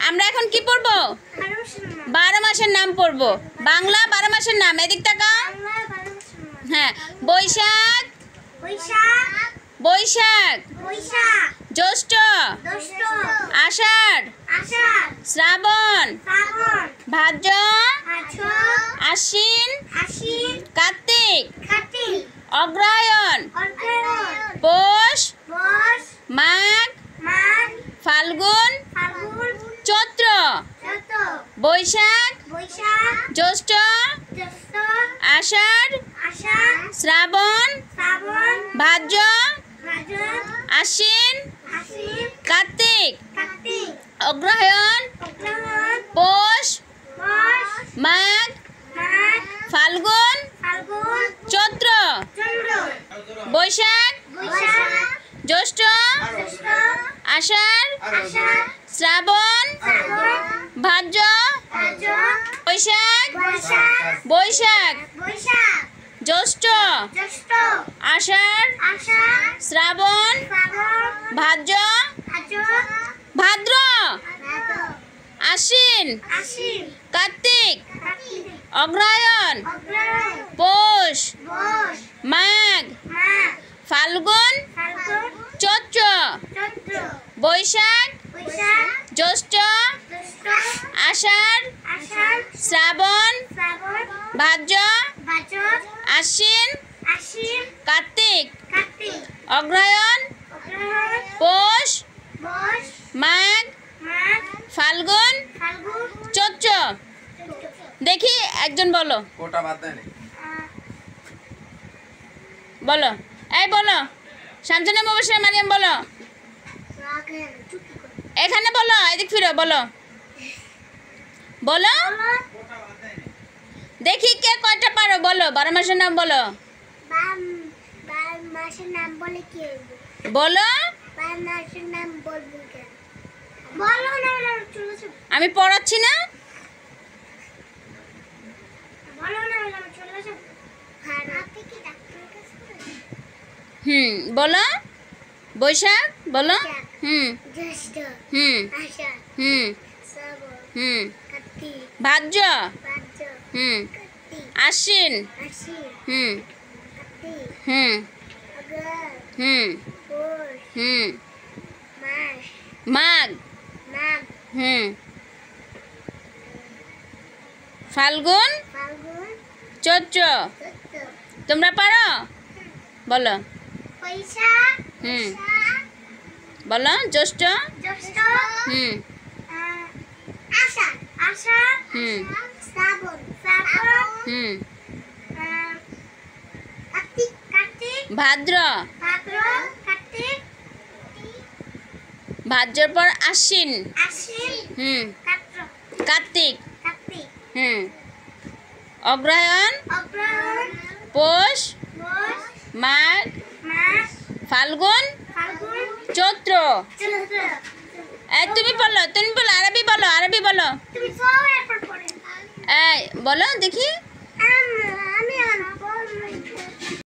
আমরা এখন কি পড়ব? 12 মাসের নাম পড়ব। বাংলা 12 মাসের নাম। এদিক তাকাও। হ্যাঁ, বৈশাখ বৈশাখ, জ্যৈষ্ঠ আষাঢ়, শ্রাবণ, ভাদ্র, আশ্বিন, কার্তিক, অগ্রহায়ণ, পৌষ, মাঘ, ফাল্গুন, চৈত্র, বৈশাখ, জ্যৈষ্ঠ, আষাঢ়, শ্রাবণ, ভাদ্র, আশ্বিন, কার্তিক, অগ্রহায়ণ, পৌষ, মাঘ, ফাল্গুন, চৈত্র, বৈশাখ, জ্যৈষ্ঠ, আষাঢ়, শ্রাবণ, ভাদ্র, বৈশাখ, জ্যৈষ্ঠ, আষাঢ়, শ্রাবণ, ভাদ্র, আশ্বিন, কার্তিক, অগ্রহায়ণ, পৌষ, মাঘ, ফাল্গুন, চৈত্র, বৈশাখ, জ্যৈষ্ঠ, আষাঢ়, শ্রাবণ, ভাদ্র, আশ্বিন, কার্তিক, অগ্রহায়ণ, পৌষ, মাঘ, ফাল্গুন, চৈত্র। দেখি একজন বলো। বলো, এই বলো। শামসুন্নাহার মুবাশশিরা মারিয়াম বলো। এখানে বলো, এদিক ফিরো, বলো বলো। দেখি কে কয়টা পারো, বলো। 12 মাসের নাম বলো। বলো, আমি পড়াচ্ছি না। বলো। বৈশাখ বলো। ভাদ্র, আশ্বিন, মাঘ, ফাল্গুন, চৈত্র। তোমরা পারো? বলো। বলো। জ্যৈষ্ঠ, ভাদ্র, ভাদ্রের পর আশ্বিন, কার্তিক, অগ্রহায়ণ, পৌষ, মাঘ, ফাল্গুন, চৈত্র। তুমি বলো, আরবি বলো, আরবি বলো। বলো দেখি।